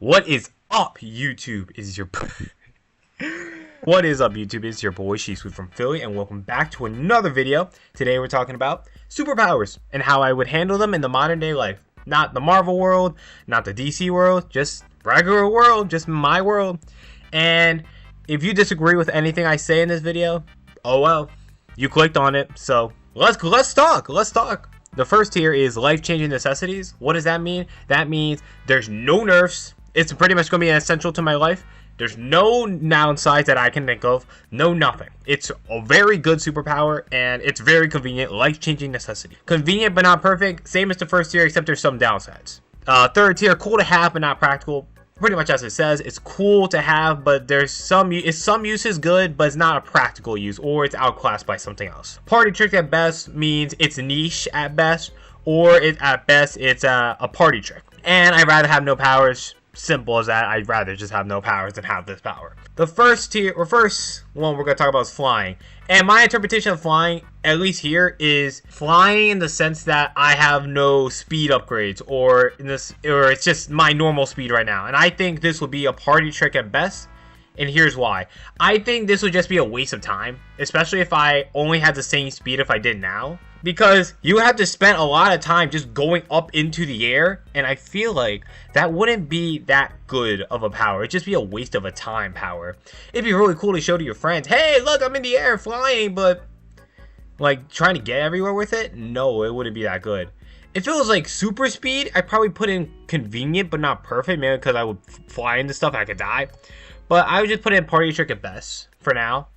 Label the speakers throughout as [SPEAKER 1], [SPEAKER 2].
[SPEAKER 1] What is up, YouTube? What is up, YouTube? It's your boy Shisui from Philly, and welcome back to another video. Today we're talking about superpowers and how I would handle them in the modern day life. Not the Marvel world, not the DC world, just regular world, just my world. And if you disagree with anything I say in this video, oh well, you clicked on it. So let's talk. Let's talk. The first tier is life-changing necessities. What does that mean? That means there's no nerfs. It's pretty much going to be essential to my life. There's no downsides that I can think of. No nothing. It's a very good superpower, and it's very convenient. Life-changing necessity. Convenient, but not perfect. Same as the first tier, except there's some downsides. Third tier, cool to have, but not practical. Pretty much as it says, it's cool to have, but there's some use is good, but it's not a practical use, or it's outclassed by something else. Party trick at best means it's niche at best, or at best it's a party trick. And I'd rather have no powers. Simple as that. I'd rather just have no powers than have this power. The first one we're going to talk about is flying. And my interpretation of flying, at least here, is flying in the sense that I have no speed upgrades, or it's just my normal speed right now. And I think this would be a party trick at best. And here's why. I think this would just be a waste of time, especially if I only had the same speed if I did now. Because you have to spend a lot of time just going up into the air, and I feel like that wouldn't be that good of a power. It'd just be a waste of a time power. It'd be really cool to show to your friends, hey, look, I'm in the air flying, but like trying to get everywhere with it? No, it wouldn't be that good. If it was like super speed, I'd probably put in convenient but not perfect, maybe because I would fly into stuff and I could die. But I would just put in party trick at best for now.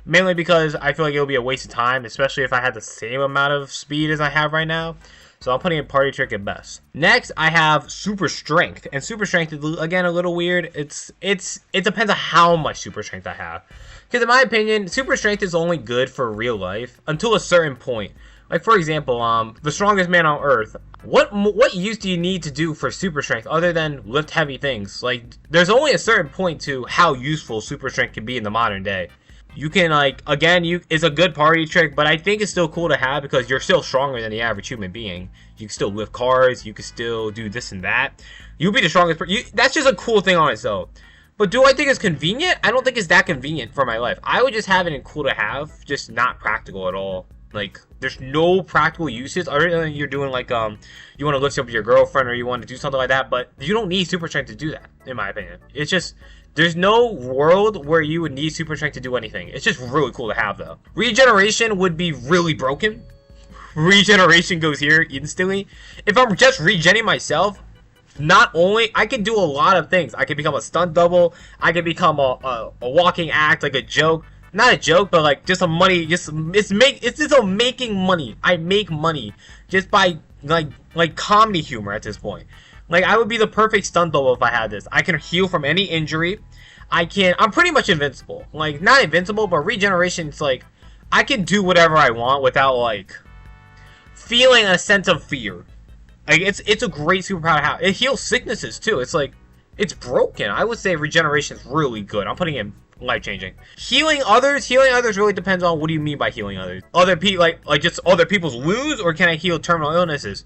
[SPEAKER 1] Mainly because I feel like it would be a waste of time, especially if I had the same amount of speed as I have right now. So I'm putting in party trick at best. Next, I have super strength, and super strength is again a little weird. It depends on how much super strength I have. Because in my opinion, super strength is only good for real life until a certain point. Like for example, the strongest man on Earth. What use do you need to do for super strength other than lift heavy things? Like there's only a certain point to how useful super strength can be in the modern day. You can it's a good party trick, but I think it's still cool to have because you're still stronger than the average human being. You can still lift cars, you can still do this and that. You'll be the strongest that's just a cool thing on itself. But do I think it's convenient? I don't think it's that convenient for my life. I would just have it in cool to have, just not practical at all. Like, there's no practical uses other than you're doing like, you want to lift up your girlfriend or you want to do something like that, but you don't need super strength to do that, in my opinion. It's just, there's no world where you would need super strength to do anything. It's just really cool to have, though. Regeneration would be really broken. Regeneration goes here instantly. If I'm just regenning myself, not only, I can do a lot of things. I can become a stunt double. I can become a walking act, like a joke. Not a joke, but like just a money, it's just a making money. I make money just by like comedy humor at this point. Like I would be the perfect stunt double if I had this. I can heal from any injury. I'm pretty much invincible. Like not invincible, but regeneration, it's like I can do whatever I want without like feeling a sense of fear. Like it's a great superpower to have. It heals sicknesses too. It's like it's broken. I would say regeneration is really good. I'm putting in life-changing. Healing others really depends on what do you mean by healing others. Other people, like just other people's wounds, or can I heal terminal illnesses?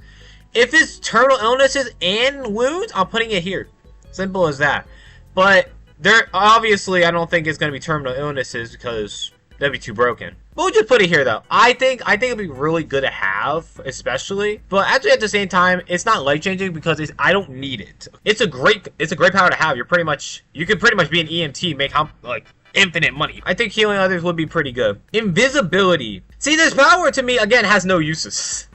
[SPEAKER 1] If it's terminal illnesses and wounds, I'm putting it here. Simple as that. But there, obviously, I don't think it's gonna be terminal illnesses because that'd be too broken. But we'll just put it here though. I think it'd be really good to have, especially. But actually, at the same time, it's not life-changing because I don't need it. It's a great power to have. You could pretty much be an EMT, make like infinite money. I think healing others would be pretty good. Invisibility. See, this power to me again has no uses.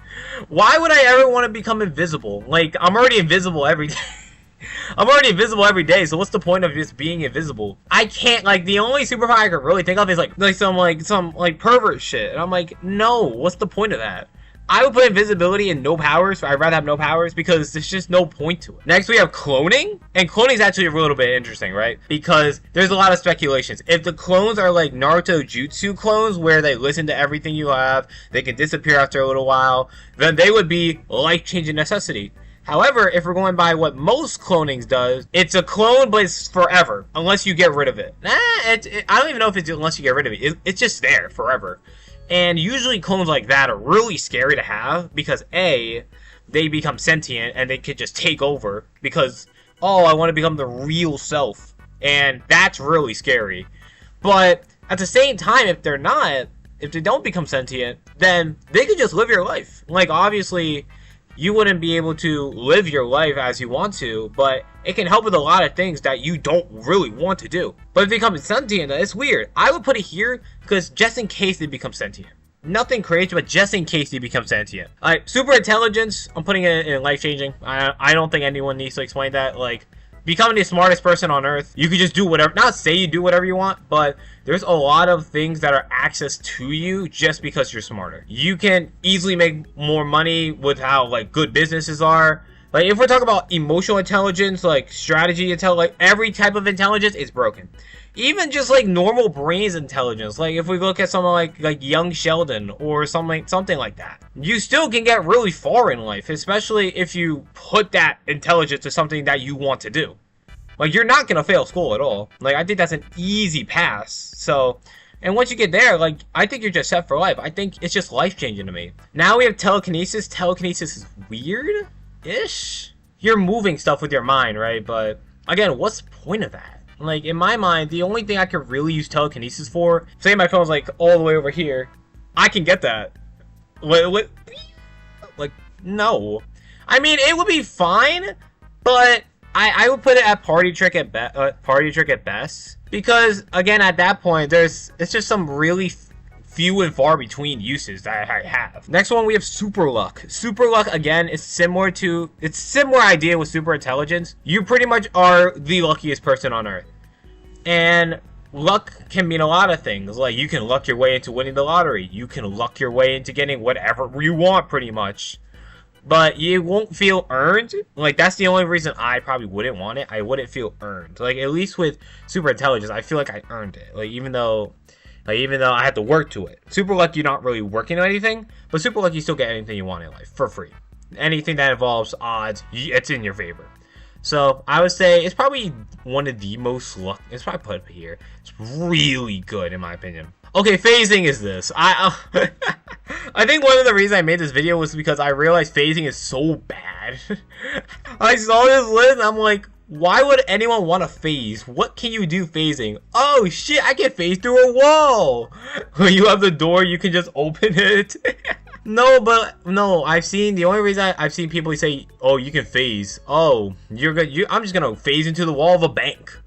[SPEAKER 1] Why would I ever want to become invisible? Like I'm already invisible every day. I'm already invisible every day, so what's the point of just being invisible? I can't, like, the only superpower I can really think of is some pervert shit. And I'm like, no, what's the point of that? I would put invisibility and no powers. I'd rather have no powers because there's just no point to it. Next, we have cloning. And cloning is actually a little bit interesting, right? Because there's a lot of speculations. If the clones are like Naruto Jutsu clones, where they listen to everything you have, they can disappear after a little while, then they would be life-changing necessity. However, if we're going by what most clonings does, it's a clone, but it's forever, unless you get rid of it. I don't even know if it's unless you get rid of it. It's just there forever. And usually clones like that are really scary to have because A, they become sentient and they could just take over because oh, I want to become the real self. And that's really scary. But at the same time, if they don't become sentient, then they could just live your life. Like, obviously, you wouldn't be able to live your life as you want to, but it can help with a lot of things that you don't really want to do. But if they become sentient, it's weird. I would put it here because just in case they become sentient. Nothing crazy, but just in case they become sentient. Alright, super intelligence, I'm putting it in life-changing. I don't think anyone needs to explain that. Like, becoming the smartest person on Earth, you could just do whatever, not say you do whatever you want, but there's a lot of things that are access to you just because you're smarter. You can easily make more money with how, like, good businesses are. Like, if we're talking about emotional intelligence, like, strategy intelligence, like, every type of intelligence is broken. Even just, like, normal brains intelligence. Like, if we look at someone like young Sheldon or something like that. You still can get really far in life, especially if you put that intelligence to something that you want to do. Like, you're not gonna fail school at all. Like, I think that's an easy pass. So, and once you get there, like, I think you're just set for life. I think it's just life-changing to me. Now we have telekinesis. Telekinesis is weird-ish. You're moving stuff with your mind, right? But, again, what's the point of that? Like, in my mind, the only thing I could really use telekinesis for, say my phone's, like, all the way over here, I can get that. Like, no. I mean, it would be fine, but I would put it at party trick at best. Because, again, at that point, it's just some really few and far between uses that I have. Next one, we have super luck. Super luck, again, is similar idea with super intelligence. You pretty much are the luckiest person on Earth. And luck can mean a lot of things. Like, you can luck your way into winning the lottery. You can luck your way into getting whatever you want, pretty much. But you won't feel earned. Like, that's the only reason I probably wouldn't want it. I wouldn't feel earned. Like, at least with super intelligence, I feel like I earned it. Like, even though I had to work to it. Super luck, you're not really working on anything, but super luck, you still get anything you want in life for free. Anything that involves odds, it's in your favor. So I would say it's probably one of the most luck. It's probably put up here. It's really good in my opinion. Okay, phasing is this. I think one of the reasons I made this video was because I realized phasing is so bad. I saw this list and I'm like, why would anyone want to phase? What can you do phasing? Oh shit, I can phase through a wall! When you have the door, you can just open it. No, the only reason I've seen people say, oh, you can phase. Oh, you're good. I'm just gonna phase into the wall of a bank.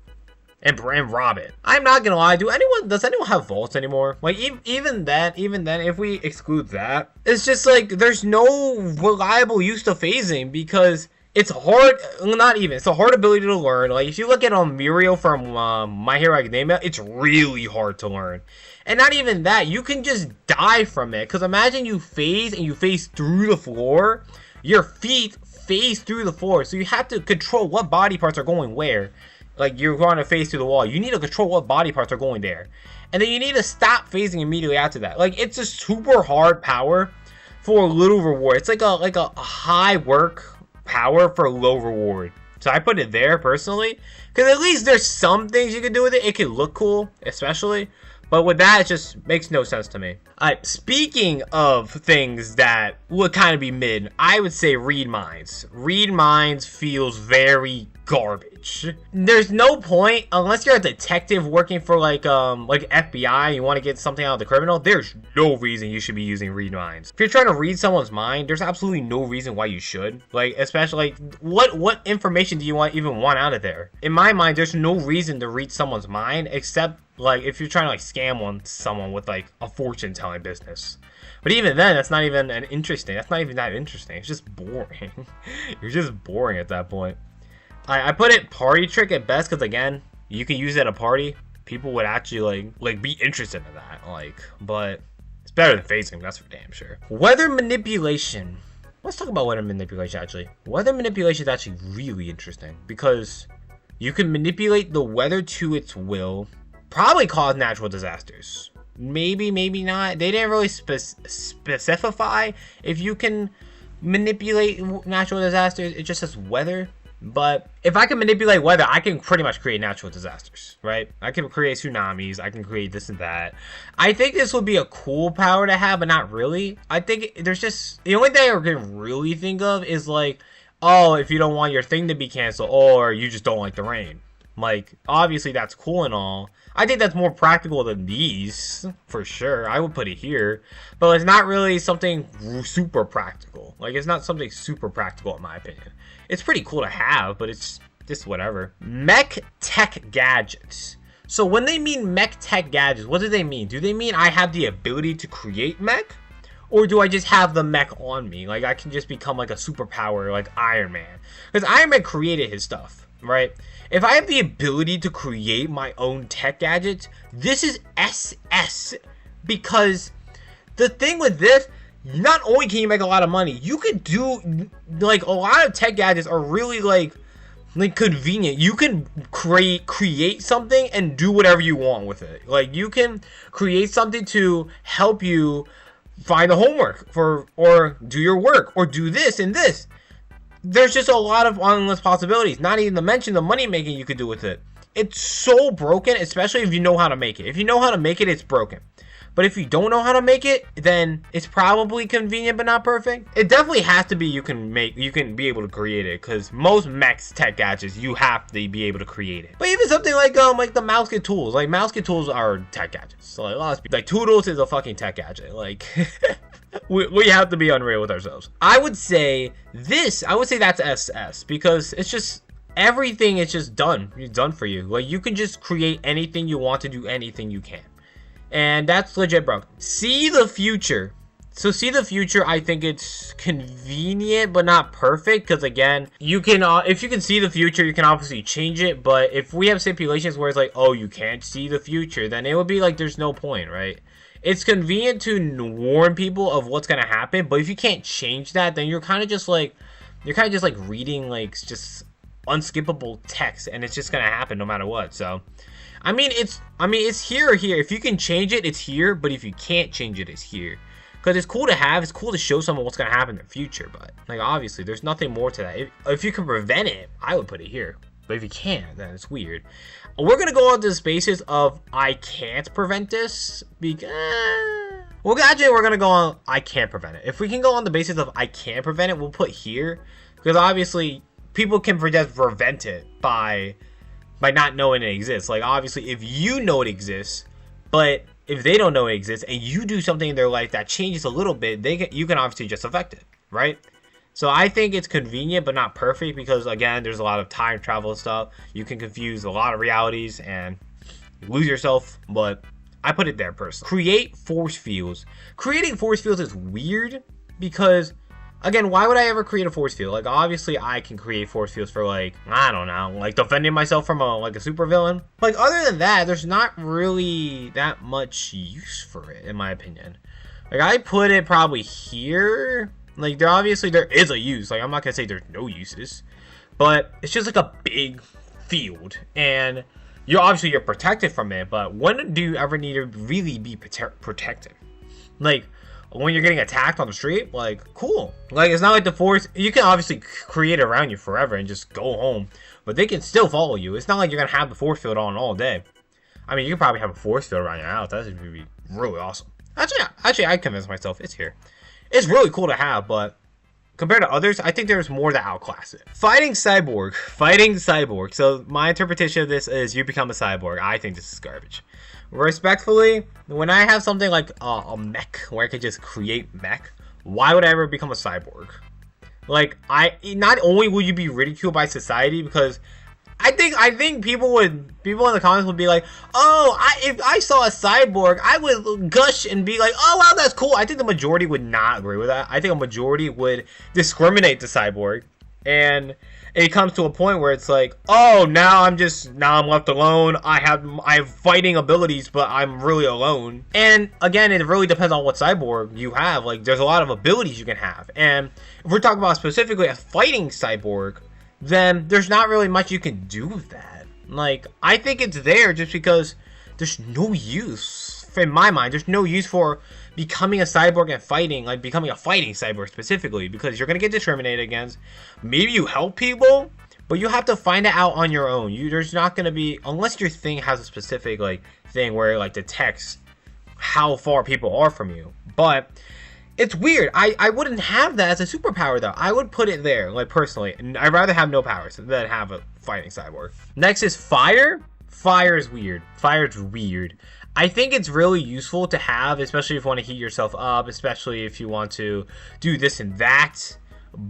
[SPEAKER 1] And rob it. I'm not gonna lie, does anyone have vaults anymore? Like, even then, if we exclude that, it's just like, there's no reliable use to phasing because it's hard, it's a hard ability to learn. Like, if you look at Muriel from My Hero Academia, it's really hard to learn. And not even that, you can just die from it. Because imagine you phase and you phase through the floor. Your feet phase through the floor. So you have to control what body parts are going where. Like, you're going to phase through the wall. You need to control what body parts are going there. And then you need to stop phasing immediately after that. Like, it's a super hard power for a little reward. It's like a high work power for low reward. So I put it there personally. Because at least there's some things you can do with it. It can look cool, especially. But with that, it just makes no sense to me. Alright, speaking of things that would kind of be mid, I would say read minds. Read minds feels very garbage. There's no point, unless you're a detective working for like FBI, you want to get something out of the criminal, there's no reason you should be using read minds. If you're trying to read someone's mind, there's absolutely no reason why you should. Like, especially, like, what information do you even want out of there? In my mind, there's no reason to read someone's mind, except, like, if you're trying to, like, scam someone with, like, a fortune-telling business. But even then, that's not even that interesting. It's just boring. You're just boring at that point. I put it party trick at best, because, again, you can use it at a party. People would actually, like be interested in that. Like, but it's better than phasing, that's for damn sure. Weather manipulation. Let's talk about weather manipulation, actually. Weather manipulation is actually really interesting, because you can manipulate the weather to its will. Probably cause natural disasters. Maybe, maybe not. They didn't really specify if you can manipulate natural disasters. It just says weather. But if I can manipulate weather, I can pretty much create natural disasters, right? I can create tsunamis. I can create this and that. I think this would be a cool power to have, but not really. I think there's just... The only thing I can really think of is, like, oh, if you don't want your thing to be canceled, or you just don't like the rain. Like, obviously that's cool and all. I think that's more practical than these, for sure. I would put it here. But it's not really something super practical. Like, it's not something super practical in my opinion. It's pretty cool to have, but it's just whatever. Mech tech gadgets. So when they mean mech tech gadgets, what do they mean? Do they mean I have the ability to create mech? Or do I just have the mech on me? Like, I can just become like a superpower, like Iron Man. Because Iron Man created his stuff, right? If I have the ability to create my own tech gadgets, this is SS. Because the thing with this, not only can you make a lot of money, you could do, like, a lot of tech gadgets are really, like convenient. You can create something and do whatever you want with it. Like, you can create something to help you find the homework or do your work, or do this and this. There's just a lot of endless possibilities, not even to mention the money making you could do with it. It's so broken, especially if you know how to make it. If you know how to make it, it's broken. But if you don't know how to make it, then it's probably convenient but not perfect. It definitely has to be you can be able to create it, because most mechs tech gadgets you have to be able to create it. But even something like the mouse kit tools, like mouse kit tools are tech gadgets. So like Toodles is a fucking tech gadget. Like we have to be unreal with ourselves. I would say that's SS, because it's just everything is just done. It's done for you. Like, you can just create anything you want to do, anything you can. And that's legit broken. See the future. So see the future, I think it's convenient but not perfect, because again, you can if you can see the future, you can obviously change it. But if we have stipulations where it's like, oh, you can't see the future, then it would be like there's no point, right? It's convenient to warn people of what's gonna happen, but if you can't change that, then you're kind of just like reading like just unskippable text, and it's just gonna happen no matter what. So I mean, it's here or here. If you can change it, it's here. But if you can't change it, it's here. Because it's cool to have. It's cool to show someone what's going to happen in the future. But, like, obviously, there's nothing more to that. If you can prevent it, I would put it here. But if you can't, then it's weird. We're going to go on to the basis of I can't prevent this. Because, well, actually, we're going to go on I can't prevent it. If we can go on the basis of I can't prevent it, we'll put here. Because, obviously, people can just prevent it by not knowing it exists. Like, obviously, if you know it exists, but if they don't know it exists, and you do something in their life that changes a little bit, you can obviously just affect it, right? So I think it's convenient, but not perfect, because, again, there's a lot of time travel stuff. You can confuse a lot of realities and lose yourself, but I put it there personally. Create force fields. Creating force fields is weird, because again, why would I ever create a force field? Like, obviously, I can create force fields for, like, I don't know, like, defending myself from a super villain. Like, other than that, there's not really that much use for it, in my opinion. Like, I put it probably here. Like, there is a use. Like, I'm not gonna say there's no uses. But it's just, like, a big field. And you're protected from it. But when do you ever need to really be protected? Like, when you're getting attacked on the street, like, cool. Like, it's not like the force, you can obviously create it around you forever and just go home, but they can still follow you. It's not like you're gonna have the force field on all day. I mean, you can probably have a force field around your house. That's gonna be really awesome. Actually, I convinced myself it's here. It's really cool to have, but compared to others, I think there's more that outclass it. Fighting cyborg. So my interpretation of this is you become a cyborg. I think this is garbage. Respectfully, when I have something like a mech where I could just create mech, why would I ever become a cyborg? Like, not only will you be ridiculed by society, because I think people in the comments would be like, oh, if I saw a cyborg, I would gush and be like, oh wow, that's cool. I think the majority would not agree with that. I think a majority would discriminate the cyborg, and it comes to a point where it's like, oh, now I'm left alone. I have fighting abilities, but I'm really alone. And again, it really depends on what cyborg you have. Like, there's a lot of abilities you can have. And if we're talking about specifically a fighting cyborg, then there's not really much you can do with that. Like, I think it's there just because there's no use, in my mind, there's no use for becoming a cyborg and fighting, like becoming a fighting cyborg specifically, because you're going to get discriminated against. Maybe you help people, but you have to find it out on your own. There's not going to be, unless your thing has a specific like thing where it like detects how far people are from you. But It's weird. I wouldn't have that as a superpower, though. I would put it there, like, personally. And I'd rather have no powers than have a fighting cyborg. Next is fire. Fire is weird. Fire's weird. I think it's really useful to have, especially if you want to heat yourself up, especially if you want to do this and that.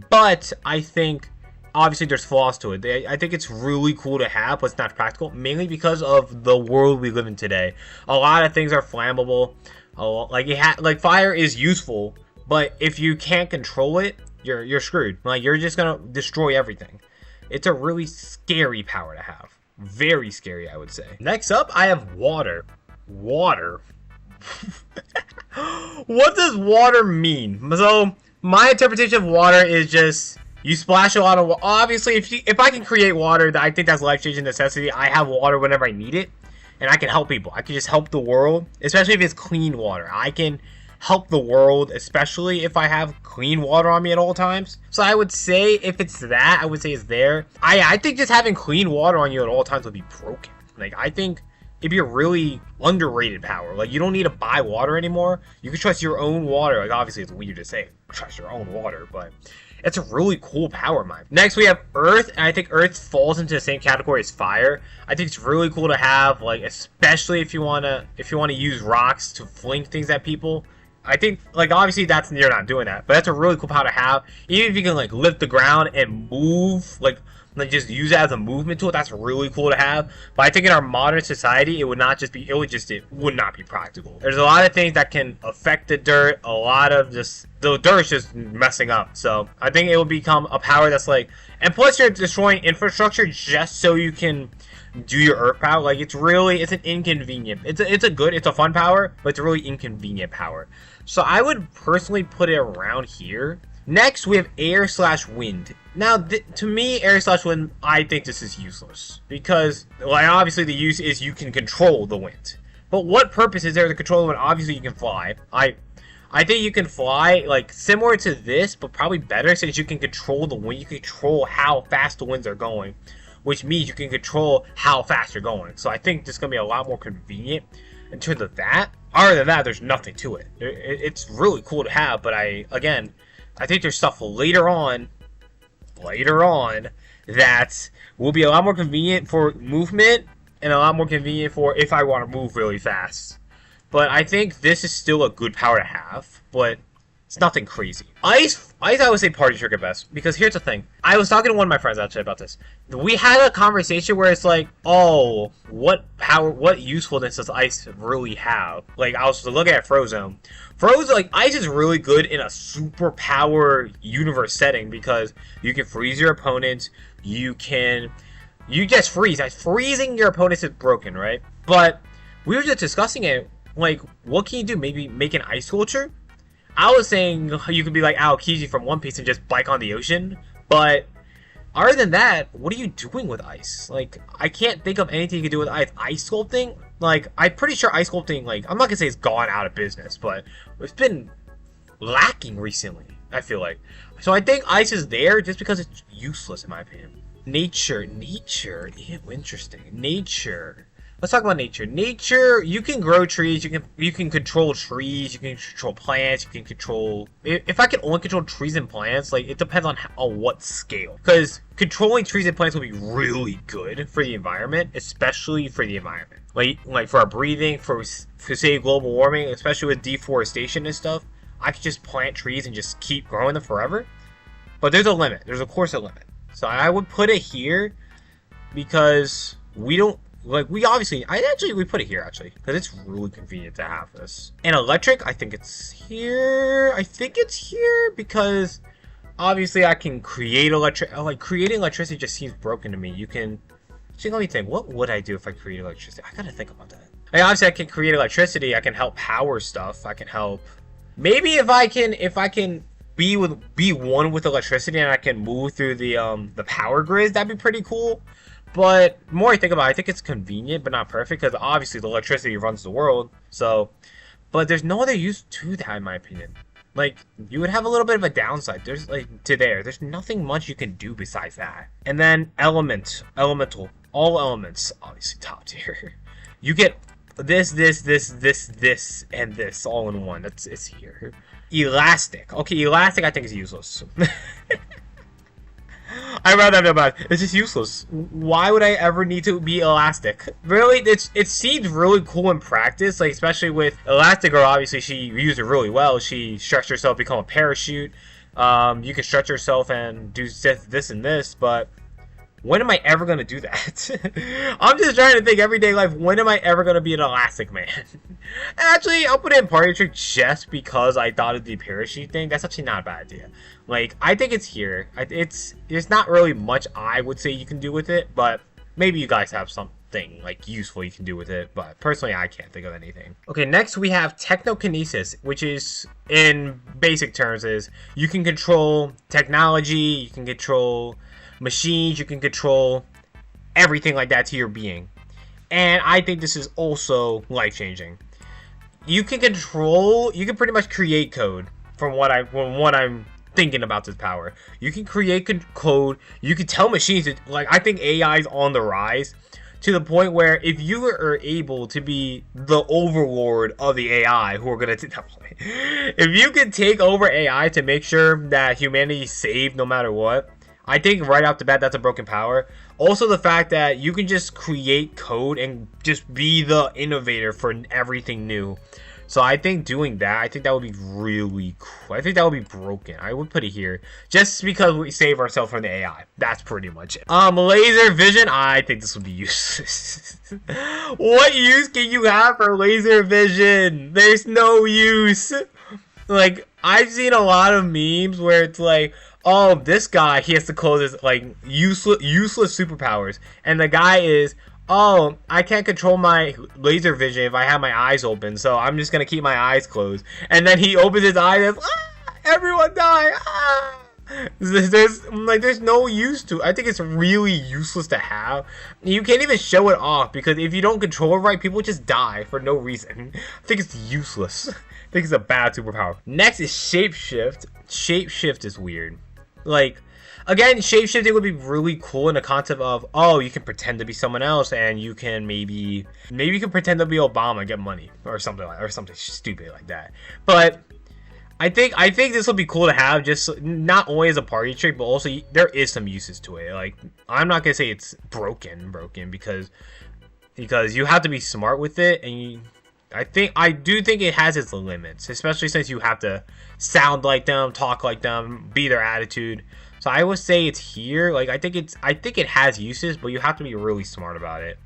[SPEAKER 1] But I think, obviously, there's flaws to it. I think it's really cool to have, but it's not practical, mainly because of the world we live in today. A lot of things are flammable. Like fire is useful, but if you can't control it, you're screwed. Like, you're just gonna destroy everything. It's a really scary power to have. Very scary, I would say. Next up, I have water. Water. What does water mean? So, my interpretation of water is just you splash a lot of water. Obviously, if I can create water, I think that's life-changing necessity. I have water whenever I need it, and I can help people. I can just help the world, especially if it's clean water. I can help the world, especially if I have clean water on me at all times. So I would say, if it's that, I would say it's there. I think just having clean water on you at all times would be broken. Like, I think it'd be a really underrated power. Like, you don't need to buy water anymore. You can trust your own water. Like, obviously, it's weird to say trust your own water, but it's a really cool power, man. Next, we have Earth, and I think Earth falls into the same category as fire. I think it's really cool to have, like, especially if you wanna use rocks to fling things at people. I think, like, obviously you're not doing that, but that's a really cool power to have. Even if you can, like, lift the ground and move, like just use it as a movement tool, that's really cool to have. But I think in our modern society, it would not be practical. There's a lot of things that can affect the dirt, a lot of just, the dirt's just messing up. So I think it will become a power that's like, and plus you're destroying infrastructure just so you can do your earth power. Like, it's an inconvenient, it's a fun power, but it's a really inconvenient power. So I would personally put it around here. Next, we have air/wind. Now, to me, air/wind, I think this is useless. Because, like, obviously the use is you can control the wind. But what purpose is there to control the wind? Obviously you can fly. I think you can fly, like, similar to this, but probably better, since you can control the wind. You can control how fast the winds are going, which means you can control how fast you're going. So I think this is going to be a lot more convenient in terms of that. Other than that, there's nothing to it. It's really cool to have, but I think there's stuff later on that will be a lot more convenient for movement and a lot more convenient for if I want to move really fast. But I think this is still a good power to have, but it's nothing crazy. Ice, I would say party trick at best, because here's the thing. I was talking to one of my friends actually about this. We had a conversation where it's like, oh, what usefulness does ice really have? Like, I was looking at Frozen. Like, ice is really good in a superpower universe setting because you can freeze your opponents. You just freeze. Freezing your opponents is broken, right? But we were just discussing it. Like, what can you do? Maybe make an ice sculpture? I was saying you could be like Aokiji from One Piece and just bike on the ocean, but other than that, what are you doing with ice? Like, I can't think of anything you can do with ice. Ice sculpting? Like, I'm pretty sure ice sculpting, like, I'm not gonna say it's gone out of business, but it's been lacking recently, I feel like. So I think ice is there just because it's useless, in my opinion. Nature, yeah, interesting. Nature. Let's talk about nature. Nature, you can grow trees, you can control trees, you can control plants, you can control... If I can only control trees and plants, like, it depends on what scale. Because controlling trees and plants will be really good for the environment, especially for the environment. Like for our breathing, for say global warming, especially with deforestation and stuff, I could just plant trees and just keep growing them forever. But there's a limit. There's, of course, a limit. So I would put it here because we don't... Like, we put it here, actually, because it's really convenient to have this. And electric, I think it's here. Because, obviously, I can create creating electricity just seems broken to me. You can... Actually, let me think. What would I do if I create electricity? I gotta think about that. Like, obviously, I can create electricity. I can help power stuff. I can help... Maybe if I can be one with electricity and I can move through the power grids, that'd be pretty cool. But the more I think about it, I think it's convenient, but not perfect, because obviously the electricity runs the world, so... But there's no other use to that, in my opinion. Like, you would have a little bit of a downside. There's nothing much you can do besides that. And then elemental. All elements, obviously top tier. You get this, and this all in one. It's here. Elastic. Okay, elastic I think is useless. I'd rather have no bad. It's just useless. Why would I ever need to be elastic? Really, it seems really cool in practice, like especially with Elastigirl. Obviously, she used it really well. She stretched herself, become a parachute. You can stretch yourself and do this and this, but when am I ever gonna do that? I'm just trying to think everyday life. When am I ever gonna be an elastic man? Actually, I'll put it in party trick just because I thought of the parachute thing. That's actually not a bad idea. Like, I think it's here. There's not really much I would say you can do with it, but maybe you guys have something like useful you can do with it. But personally, I can't think of anything. Okay, next we have technokinesis, which is in basic terms is you can control technology, you can control machines, you can control everything like that to your being. And I think this is also life-changing. You can pretty much create code from what I'm thinking about this power. You can create code, you can tell machines that, like, I think AI is on the rise to the point where if you are able to be the overlord of the AI who are going to if you can take over AI to make sure that humanity is saved no matter what, I think right off the bat that's a broken power. Also the fact that you can just create code and just be the innovator for everything new. So I think doing that, I think that would be really cool. I think that would be broken. I would put it here just because we save ourselves from the AI. That's pretty much it. Laser vision, I think this would be useless. What use can you have for laser vision? There's no use. Like, I've seen a lot of memes where it's like, oh, this guy, he has to close his, like, useless superpowers. And the guy is, oh, I can't control my laser vision if I have my eyes open, so I'm just going to keep my eyes closed. And then he opens his eyes and, everyone die, There's no use to it. I think it's really useless to have. You can't even show it off, because if you don't control it right, people just die for no reason. I think it's useless. I think it's a bad superpower. Next is shapeshift. Shapeshift is weird. Like, again, shapeshifting would be really cool in the concept of, oh, you can pretend to be someone else, and you can maybe you can pretend to be Obama and get money or something stupid like that. But I think this will be cool to have, just not only as a party trick, but also there is some uses to it. Like, I'm not gonna say it's broken because you have to be smart with it, and I do think it has its limits, especially since you have to sound like them, talk like them, be their attitude. So I would say it's here. Like, I think it has uses, but you have to be really smart about it.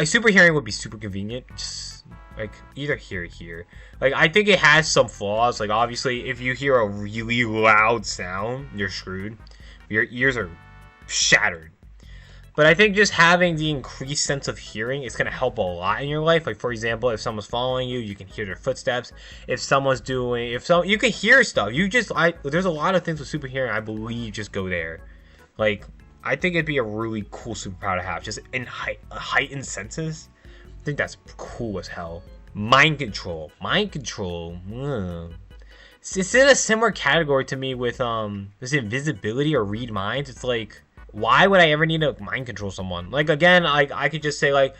[SPEAKER 1] Super hearing would be super convenient. Just like either here or here. Like, I think it has some flaws. Like, obviously, if you hear a really loud sound, you're screwed. Your ears are shattered. But I think just having the increased sense of hearing is going to help a lot in your life. Like, for example, if someone's following you, you can hear their footsteps. You can hear stuff. There's a lot of things with super hearing, I believe, just go there. Like, I think it'd be a really cool superpower to have, just in heightened senses. I think that's cool as hell. Mind control. It's in a similar category to me with, is it invisibility or read minds? It's like, why would I ever need to mind control someone? Like, again, I could just say, like,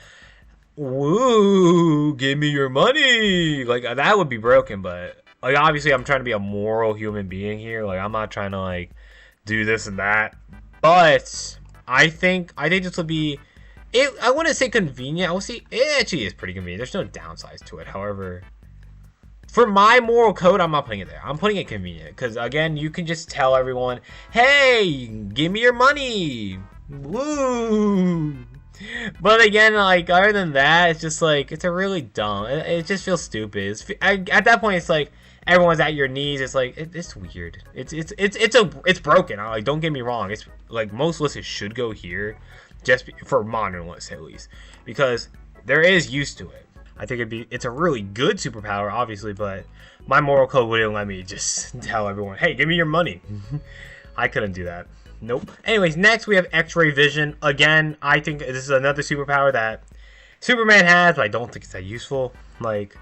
[SPEAKER 1] woo, give me your money. Like, that would be broken, but, like, obviously I'm trying to be a moral human being here. Like, I'm not trying to, like, do this and that. But I think this would be, I wouldn't say convenient. I will see, it actually is pretty convenient. There's no downsides to it. However, for my moral code, I'm not putting it there. I'm putting it convenient. Because, again, you can just tell everyone, hey, give me your money. Woo. But, again, like, other than that, it's just, like, it's a really dumb. It just feels stupid. At that point, it's, like, everyone's at your knees. It's, like, it's weird. It's broken. Like, don't get me wrong. It's, like, most lists should go here. Just for modern lists, at least. Because there is use to it. I think it's a really good superpower, obviously, but my moral code wouldn't let me just tell everyone, hey, give me your money. I couldn't do that. Nope. Anyways, next we have X-ray vision. Again, I think this is another superpower that Superman has, but I don't think it's that useful. Like,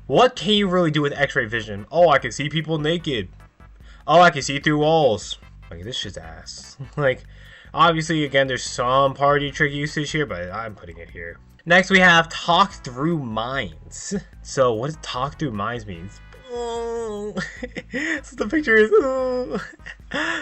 [SPEAKER 1] what can you really do with X-ray vision? Oh, I can see people naked. Oh, I can see through walls. Like, this shit's ass. Like, obviously, again, there's some party trick usage here, but I'm putting it here. Next, we have talk through minds. So, what does talk through minds mean? oh. So the picture is, oh.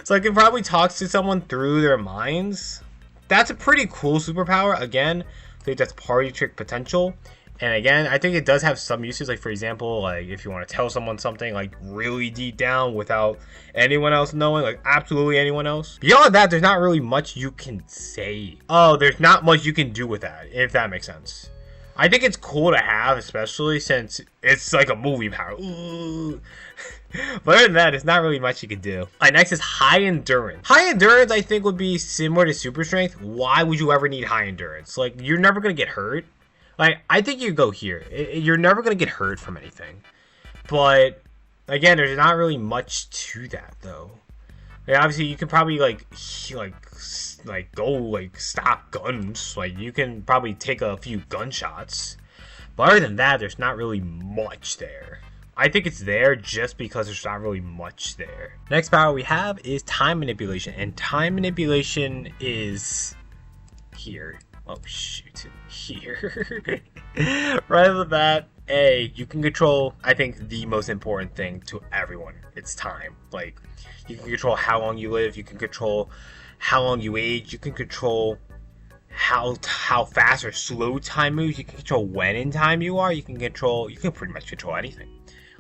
[SPEAKER 1] So I can probably talk to someone through their minds. That's a pretty cool superpower. Again, I think that's party trick potential. And again, I think it does have some uses. Like, for example, like if you want to tell someone something like really deep down without anyone else knowing, like absolutely anyone else. Beyond that, there's not really much you can say. Oh, there's not much you can do with that, if that makes sense. I think it's cool to have, especially since it's like a movie power. Ooh. But other than that, it's not really much you can do. Alright, next is high endurance. High endurance, I think, would be similar to super strength. Why would you ever need high endurance? Like, you're never going to get hurt. Like, I think you go here. You're never going to get hurt from anything. But, again, there's not really much to that, though. Like, obviously, you can probably, like go, like, stop guns. Like, you can probably take a few gunshots. But other than that, there's not really much there. I think it's there just because there's not really much there. Next power we have is time manipulation. And time manipulation is here. Oh, shoot. Here. Right off the bat, you can control, I think, the most important thing to everyone. It's time. Like, you can control how long you live. You can control how long you age. You can control how fast or slow time moves. You can control when in time you are. You can pretty much control anything.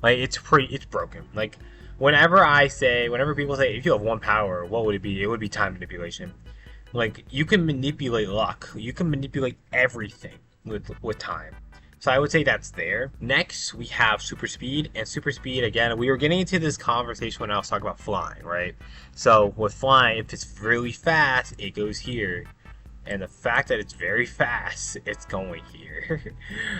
[SPEAKER 1] Like, it's broken. Like, whenever people say, if you have one power, what would it be? It would be time manipulation. Like, you can manipulate luck. You can manipulate everything with time. So I would say that's there. Next, we have super speed. And super speed, again, we were getting into this conversation when I was talking about flying, right? So with flying, if it's really fast, it goes here. And the fact that it's very fast, it's going here.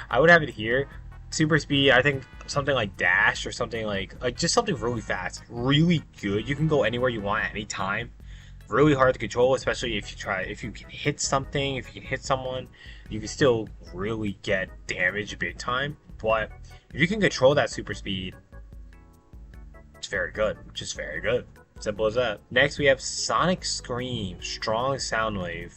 [SPEAKER 1] I would have it here. Super speed, I think something like dash or something like just something really fast. Really good. You can go anywhere you want at any time. Really hard to control, especially if you can hit something, if you can hit someone, you can still really get damage big time. But if you can control that super speed, it's very good. Just very good. Simple as that. Next we have sonic scream, strong sound wave.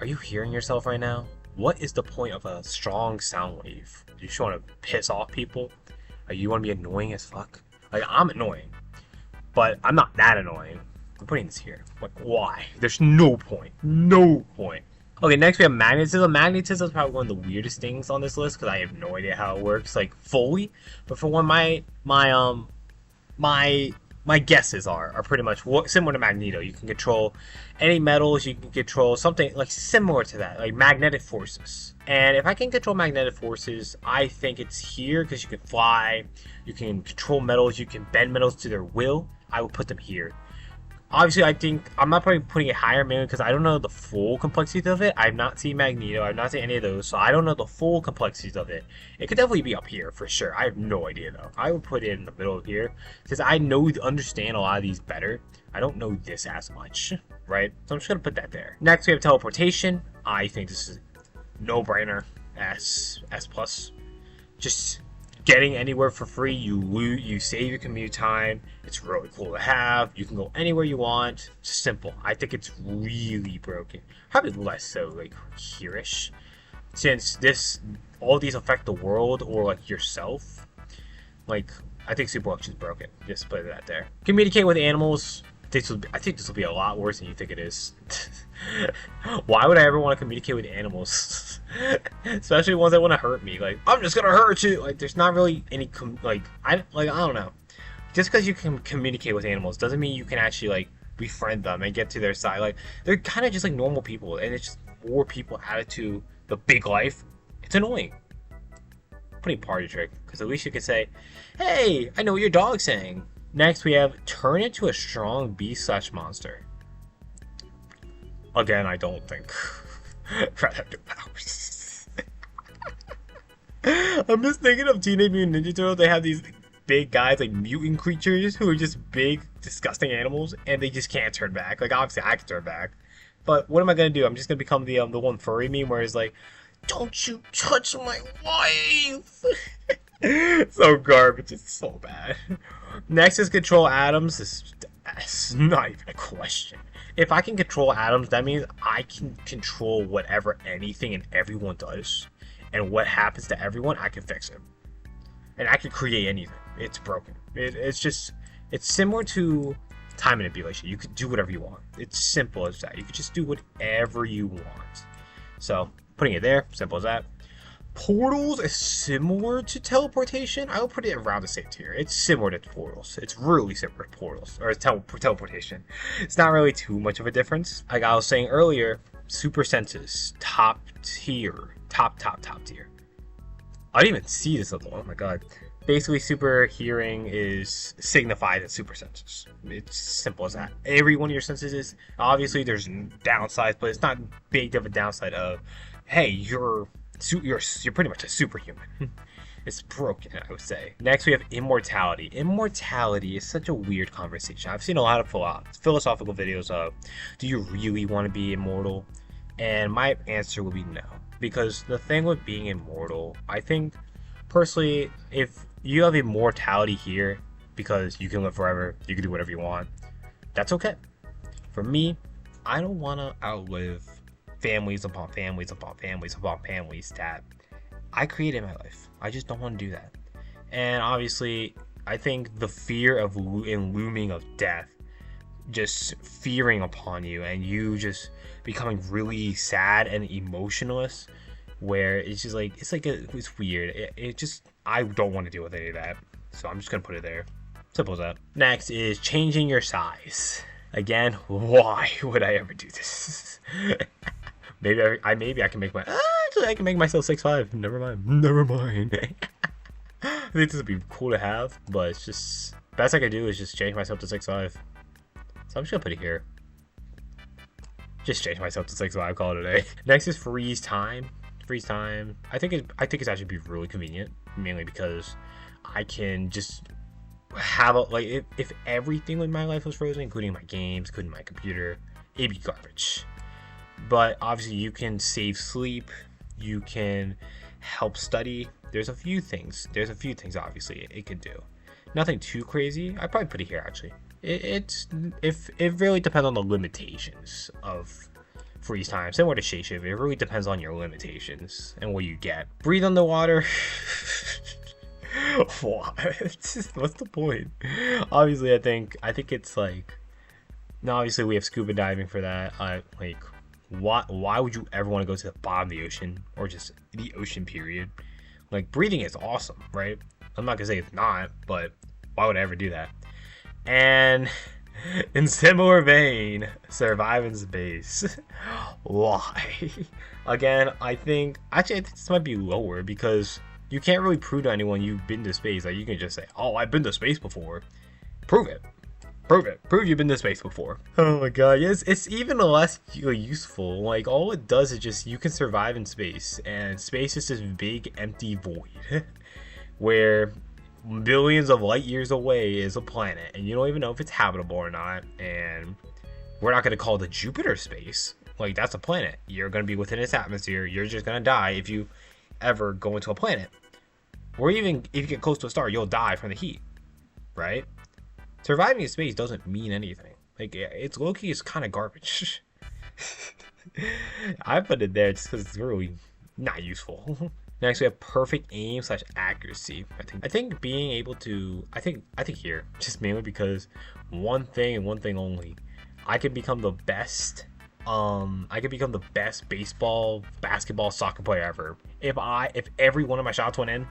[SPEAKER 1] Are you hearing yourself right now? What is the point of a strong sound wave? Do you just want to piss off people? You want to be annoying as fuck? Like, I'm annoying, but I'm not that annoying. I'm putting this here. Like, why? There's no point. No point. Okay, next we have magnetism. Magnetism is probably one of the weirdest things on this list because I have no idea how it works, like, fully. But for one, my guesses are pretty much similar to Magneto. You can control any metals. You can control something like similar to that, like magnetic forces. And if I can control magnetic forces, I think it's here because you can fly. You can control metals. You can bend metals to their will. I will put them here. Obviously, I think I'm not probably putting it higher mainly because I don't know the full complexities of it. I've not seen Magneto. I've not seen any of those, so I don't know the full complexities of it. It could definitely be up here for sure. I have no idea though. I would put it in the middle of here because I understand a lot of these better. I don't know this as much, right? So I'm just gonna put that there. Next, we have teleportation. I think this is no-brainer. S plus. Just getting anywhere for free, you save your commute time. It's really cool to have. You can go anywhere you want. It's simple. I think it's really broken. Probably less so like here-ish, since all these affect the world or like yourself. Like, I think super is broken. Just put that there. Communicate with animals. I think this will be a lot worse than you think it is. Why would I ever want to communicate with animals? Especially ones that want to hurt me. Like, I'm just gonna hurt you. Like, there's not really any I don't know. Just because you can communicate with animals doesn't mean you can actually like befriend them and get to their side. Like, they're kind of just like normal people, and it's just more people added to the big life. It's annoying. Pretty party trick, because at least you could say, "Hey, I know what your dog's saying." Next, we have turn into a strong beast/monster. Again, I don't think Fred have new powers. I'm just thinking of Teenage Mutant Ninja Turtles. They have these big guys, like mutant creatures, who are just big, disgusting animals, and they just can't turn back. Like, obviously, I can turn back, but what am I gonna do? I'm just gonna become the one furry meme where it's like, "Don't you touch my wife!" So garbage. It's so bad. Next is control atoms. It's not even a question. If I can control atoms, that means I can control whatever anything and everyone does. And what happens to everyone, I can fix it. and I could create anything. It's broken. It's similar to time manipulation. You could do whatever you want. It's simple as that. You could just do whatever you want. So putting it there, simple as that. Portals is similar to teleportation. I will put it around the same tier. It's similar to portals. It's really similar to portals or teleportation. It's not really too much of a difference. Like I was saying earlier, super senses, top tier. I didn't even see this level. Oh my god. Basically, super hearing is signified as super senses. It's simple as that. Every one of your senses is, obviously there's downsides, but it's not big of a downside of, hey, you're pretty much a superhuman. It's broken, I would say. Next, we have immortality. Immortality is such a weird conversation. I've seen a lot of philosophical videos of, do you really want to be immortal? And my answer would be no. Because the thing with being immortal, I think, personally, if you have immortality here, because you can live forever, you can do whatever you want, that's okay. For me, I don't want to outlive families upon families upon families upon families that I created in my life. I just don't want to do that. And obviously, I think the fear of looming of death, just fearing upon you, and you just becoming really sad and emotionless, where it's just like it's weird. I don't want to deal with any of that, so I'm just gonna put it there. Simple as that. Next is changing your size. Again, why would I ever do this? maybe I can make I can make myself 6'5". Never mind. I think this would be cool to have, but it's just best I can do is just change myself to 6'5". So I'm just gonna put it here. Just change myself to 6'5". Call it a day. Next is freeze time. I think it's actually be really convenient, mainly because I can just have if everything in my life was frozen, including my games, including my computer, it'd be garbage. But obviously you can save sleep, you can help study. There's a few things obviously it can do. Nothing too crazy. I'd probably put it here actually. It really depends on the limitations of freeze time. Similar to Shake Shift, it really depends on your limitations and what you get. Breathe underwater. What? What's the point? Obviously, I think it's like. Now, obviously, we have scuba diving for that. Why would you ever want to go to the bottom of the ocean or just the ocean period? Like, breathing is awesome, right? I'm not gonna say it's not, but why would I ever do that? And in similar vein, survive in space. Why? Again, I think this might be lower because you can't really prove to anyone you've been to space. Like, you can just say, oh, I've been to space before. Prove it. Prove you've been to space before. Oh my god, yes, it's even less useful. Like, all it does is just, you can survive in space, and space is this big empty void where billions of light years away is a planet, and you don't even know if it's habitable or not, and we're not going to call the Jupiter space. Like, that's a planet. You're going to be within its atmosphere. You're just going to die if you ever go into a planet. Or even if you get close to a star, you'll die from the heat, right? Surviving in space doesn't mean anything. Like, it's low-key, it's kind of garbage. I put it there just because it's really not useful. Next, we have perfect aim / accuracy. I think being able to, I think here, just mainly because one thing and one thing only, I could become the best. I could become the best baseball, basketball, soccer player ever. If every one of my shots went in,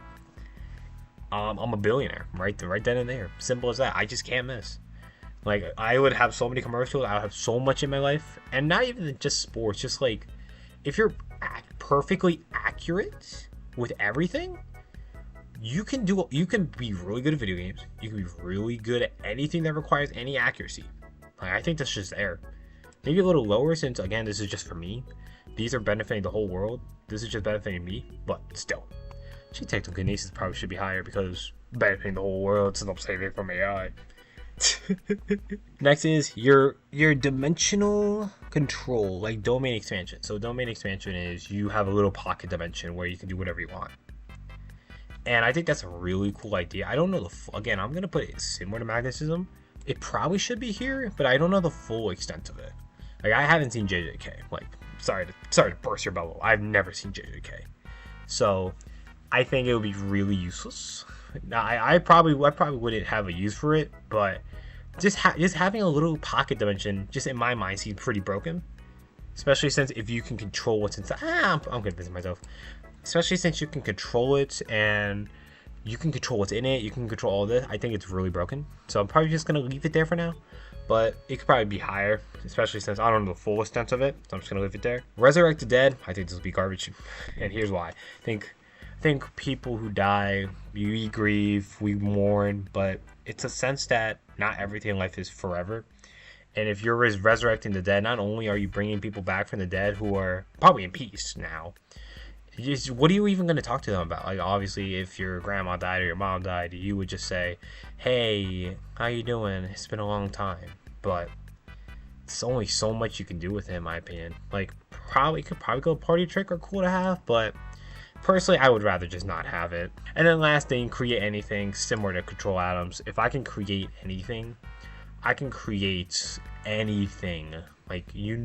[SPEAKER 1] I'm a billionaire right then and there. Simple as that. I just can't miss. Like, I would have so many commercials. I would have so much in my life, and not even just sports. Just like, if you're perfectly accurate with everything, you can be really good at video games. You can be really good at anything that requires any accuracy. Like, I think that's just there. Maybe a little lower since, again, this is just for me. These are benefiting the whole world. This is just benefiting me, but still. Actually, technokinesis probably should be higher because benefiting the whole world since I'm saving it from AI. Next is your dimensional control, like domain expansion. So domain expansion is you have a little pocket dimension where you can do whatever you want. And I think that's a really cool idea. I don't know again, I'm gonna put it similar to magnetism. It probably should be here, but I don't know the full extent of it. Like, I haven't seen JJK. Like, sorry to burst your bubble. I've never seen JJK. So I think it would be really useless Now, I probably wouldn't have a use for it, but just having a little pocket dimension, just in my mind, seems pretty broken. Especially since if you can control what's inside. I'm convincing myself. Especially since you can control it and you can control what's in it, you can control all this. I think it's really broken. So I'm probably just gonna leave it there for now. But it could probably be higher, especially since I don't know the full extent of it. So I'm just gonna leave it there. Resurrect the dead, I think this will be garbage. And here's why. I think people who die, we grieve, we mourn, but it's a sense that not everything in life is forever. And if you're resurrecting the dead, not only are you bringing people back from the dead who are probably in peace now, what are you even going to talk to them about? Like, obviously, if your grandma died or your mom died, you would just say, hey, how you doing? It's been a long time. But it's only so much you can do with it, in my opinion. Like, could probably go party trick or cool to have, but personally, I would rather just not have it. And then last thing, create anything similar to control atoms. If I can create anything, I can create anything. Like you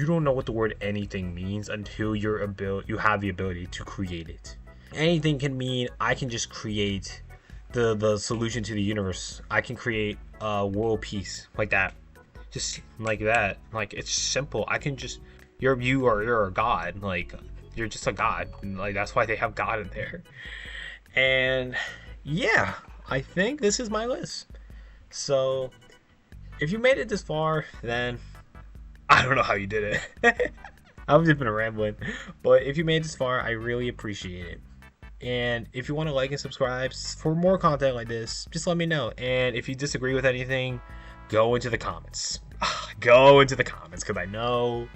[SPEAKER 1] don't know what the word anything means until you have the ability to create it. Anything can mean I can just create the solution to the universe. I can create world peace like that, just like that. Like, it's simple. I can just you're a god. Like, you're just a god. Like, that's why they have God in there. And yeah, I think this is my list. So if you made it this far, then I don't know how you did it. I've just been rambling. But if you made it this far, I really appreciate it. And if you want to like and subscribe for more content like this, just let me know. And if you disagree with anything, go into the comments. Go into the comments, because I know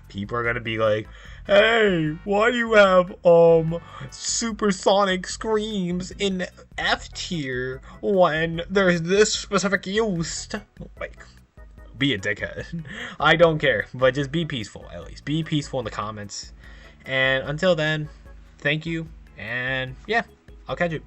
[SPEAKER 1] people are going to be like, hey, why do you have supersonic screams in F tier when there's this specific use? Like, be a dickhead. I don't care, but just be peaceful, at least. Be peaceful in the comments. And until then, thank you. And yeah, I'll catch you.